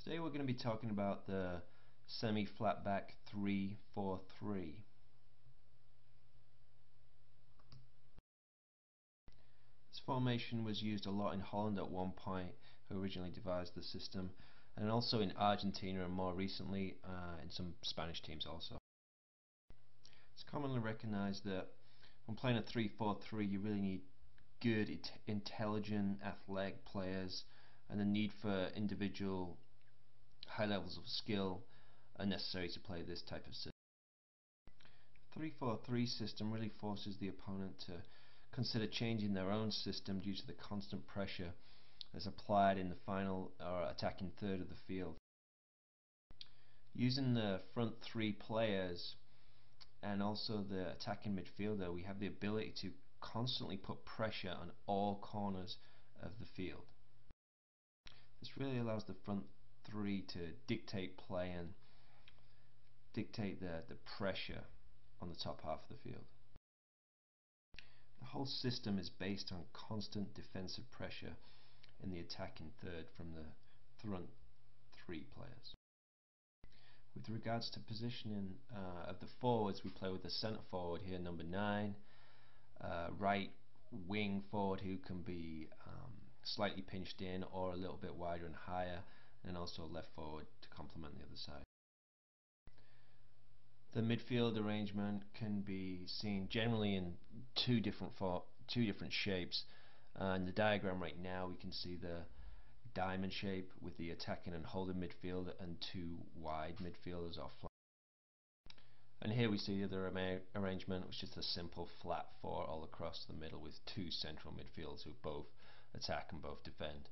Today we're going to be talking about the semi-flat back 3-4-3. This formation was used a lot in Holland at one point, who originally devised the system, and also in Argentina and more recently in some Spanish teams also. It's commonly recognized that when playing a 3-4-3 you really need good, intelligent, athletic players, and the need for individual high levels of skill are necessary to play this type of system. 3-4-3 system really forces the opponent to consider changing their own system due to the constant pressure that's applied in the final or attacking third of the field. Using the front three players and also the attacking midfielder, we have the ability to constantly put pressure on all corners of the field. This really allows the front three to dictate play and dictate the pressure on the top half of the field. The whole system is based on constant defensive pressure in the attacking third from the front three players. With regards to positioning of the forwards, we play with the centre forward here, number 9, right wing forward who can be slightly pinched in or a little bit wider and higher, and also left forward to complement the other side. The midfield arrangement can be seen generally in two different shapes. In the diagram right now we can see the diamond shape with the attacking and holding midfield and two wide midfielders off flank. And here we see the other arrangement, which is a simple flat 4 all across the middle with two central midfielders who both attack and both defend.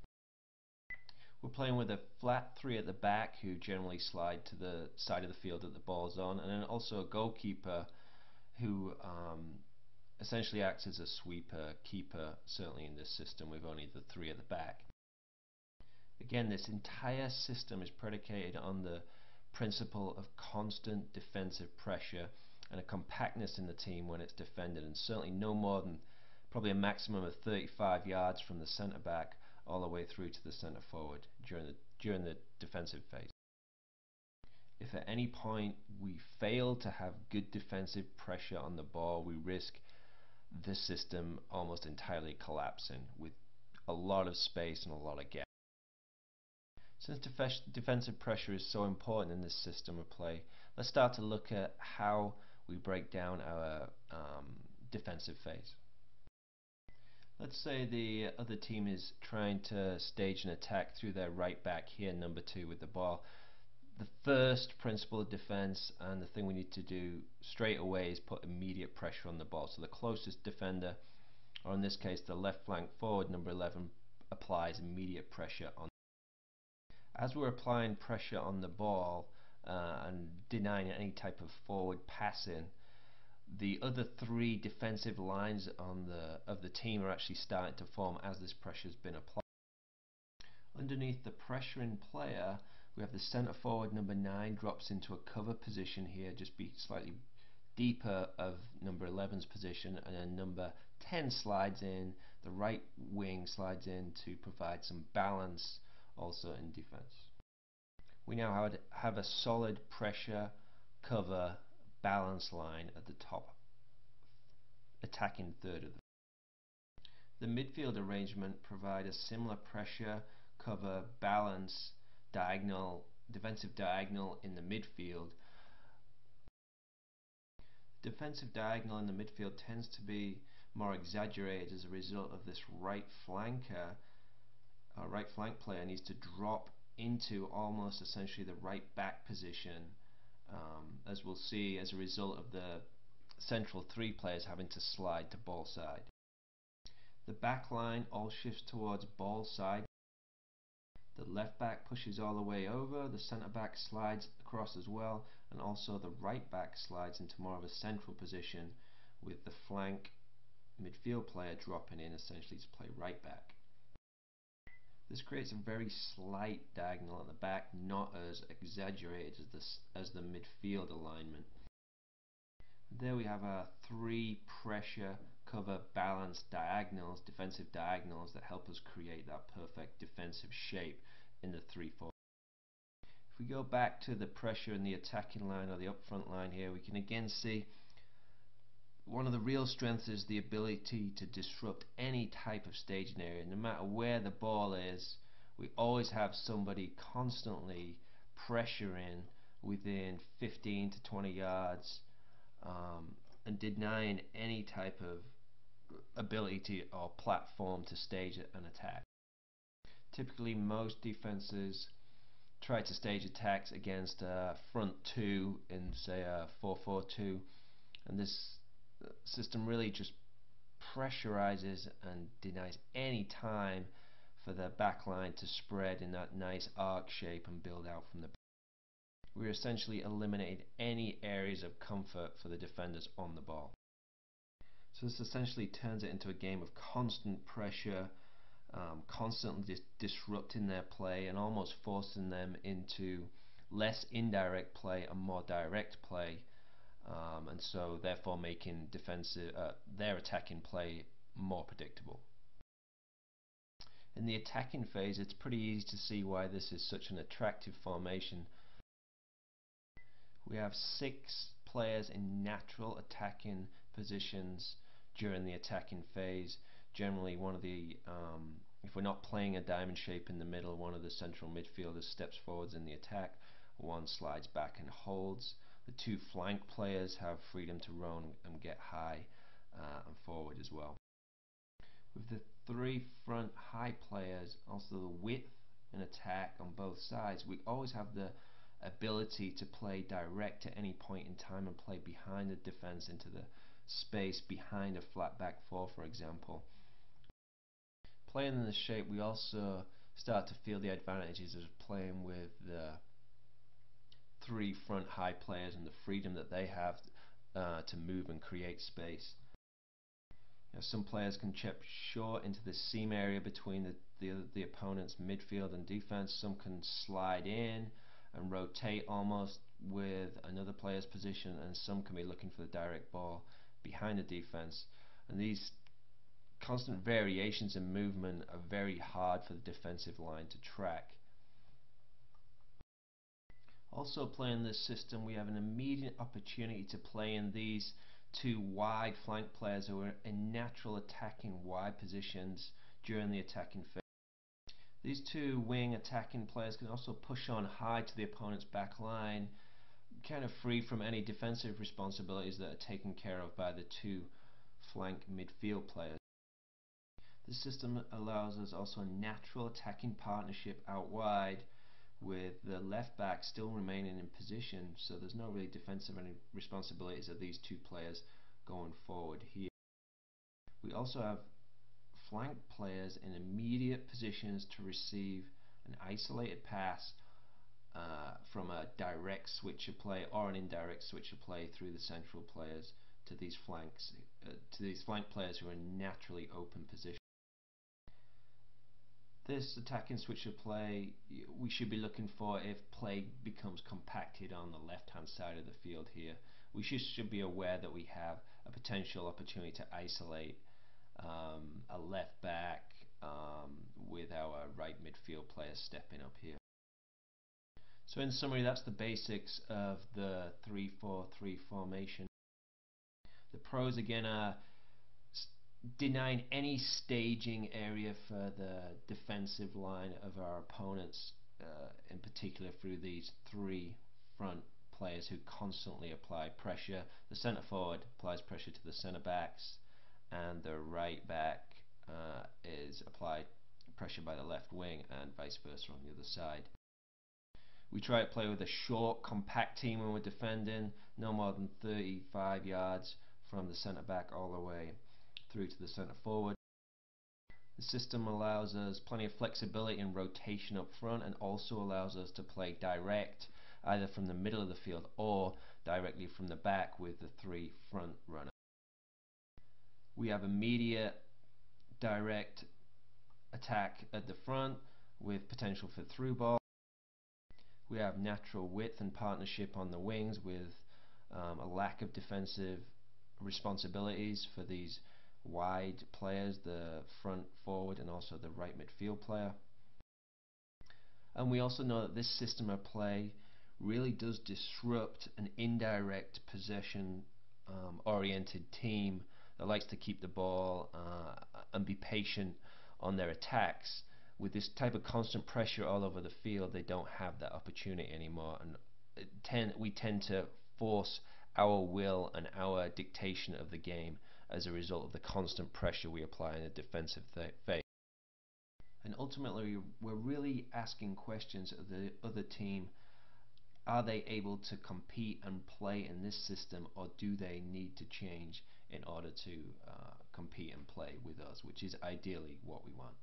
We're playing with a flat 3 at the back who generally slide to the side of the field that the ball's on, and then also a goalkeeper who essentially acts as a sweeper keeper, certainly in this system with only the 3 at the back. Again, this entire system is predicated on the principle of constant defensive pressure and a compactness in the team when it's defended, and certainly no more than probably a maximum of 35 yards from the centre back all the way through to the centre forward during the defensive phase. If at any point we fail to have good defensive pressure on the ball, we risk this system almost entirely collapsing with a lot of space and a lot of gap. Since defensive pressure is so important in this system of play, let's start to look at how we break down our defensive phase. Let's say the other team is trying to stage an attack through their right back here, number 2, with the ball. The first principle of defense and the thing we need to do straight away is put immediate pressure on the ball. So the closest defender, or in this case the left flank forward, number 11, applies immediate pressure on. As we're applying pressure on the ball and denying any type of forward passing, the other 3 defensive lines of the team are actually starting to form as this pressure has been applied. Underneath the pressuring player, we have the centre forward, number 9, drops into a cover position here, just be slightly deeper of number 11's position, and then number 10 slides in, the right wing slides in to provide some balance also in defense. We now have a solid pressure, cover, balance line at the top attacking third of the midfield arrangement. Provide a similar pressure, cover, balance, defensive diagonal in the midfield. Defensive diagonal in the midfield tends to be more exaggerated as a result of this right flank player needs to drop into almost essentially the right back position, as we'll see, as a result of the central 3 players having to slide to ball side. The back line all shifts towards ball side. The left back pushes all the way over, the centre back slides across as well, and also the right back slides into more of a central position with the flank midfield player dropping in essentially to play right back. This creates a very slight diagonal at the back, not as exaggerated as the midfield alignment. There we have our 3 pressure, cover, balance diagonals, defensive diagonals that help us create that perfect defensive shape in the 3-4. we go back to the pressure in the attacking line or the up front line here, we can again see one of the real strengths is the ability to disrupt any type of staging area. No matter where the ball is, we always have somebody constantly pressuring within 15 to 20 yards and denying any type of ability or platform to stage an attack. Typically most defenses try to stage attacks against a front two in say a 4-4-2, and this system really just pressurizes and denies any time for the back line to spread in that nice arc shape and build out from the back. We're essentially eliminating any areas of comfort for the defenders on the ball. So this essentially turns it into a game of constant pressure, constantly disrupting their play and almost forcing them into less indirect play and more direct play, and so therefore making their attacking play more predictable. In the attacking phase, it's pretty easy to see why this is such an attractive formation. We have 6 players in natural attacking positions during the attacking phase. Generally, if we're not playing a diamond shape in the middle, one of the central midfielders steps forwards in the attack, one slides back and holds. The 2 flank players have freedom to run and get high and forward as well. With the 3 front high players, also the width and attack on both sides, we always have the ability to play direct at any point in time and play behind the defense into the space behind a flat back 4, for example. Playing in this shape, we also start to feel the advantages of playing with the 3 front high players and the freedom that they have to move and create space. Some players can chip short into the seam area between the opponent's midfield and defense. Some can slide in and rotate almost with another player's position, and some can be looking for the direct ball behind the defense. And these constant variations in movement are very hard for the defensive line to track. Also, playing this system, we have an immediate opportunity to play in these 2 wide flank players who are in natural attacking wide positions during the attacking phase. These 2 wing attacking players can also push on high to the opponent's back line, kind of free from any defensive responsibilities that are taken care of by the 2 flank midfield players. This system allows us also a natural attacking partnership out wide, with the left back still remaining in position, so there's no really defensive any responsibilities of these 2 players going forward here. We also have flank players in immediate positions to receive an isolated pass from a direct switch of play or an indirect switch of play through the central players to these flank players who are in naturally open positions. This attacking switch of play we should be looking for if play becomes compacted on the left hand side of the field here. We should be aware that we have a potential opportunity to isolate a left back with our right midfield player stepping up here. So in summary, that's the basics of the 3-4-3 formation. The pros again are denying any staging area for the defensive line of our opponents, in particular through these 3 front players who constantly apply pressure. The centre forward applies pressure to the centre backs, and the right back is applied pressure by the left wing, and vice versa on the other side. We try to play with a short, compact team when we're defending, no more than 35 yards from the centre back all the way through to the centre forward. The system allows us plenty of flexibility and rotation up front, and also allows us to play direct either from the middle of the field or directly from the back with the 3 front runners. We have immediate direct attack at the front with potential for through ball. We have natural width and partnership on the wings with a lack of defensive responsibilities for these wide players, the front forward and also the right midfield player. And we also know that this system of play really does disrupt an indirect possession oriented team that likes to keep the ball and be patient on their attacks. With this type of constant pressure all over the field, they don't have that opportunity anymore, and we tend to force our will and our dictation of the game as a result of the constant pressure we apply in a defensive phase. And ultimately, we're really asking questions of the other team. Are they able to compete and play in this system, or do they need to change in order to compete and play with us, which is ideally what we want?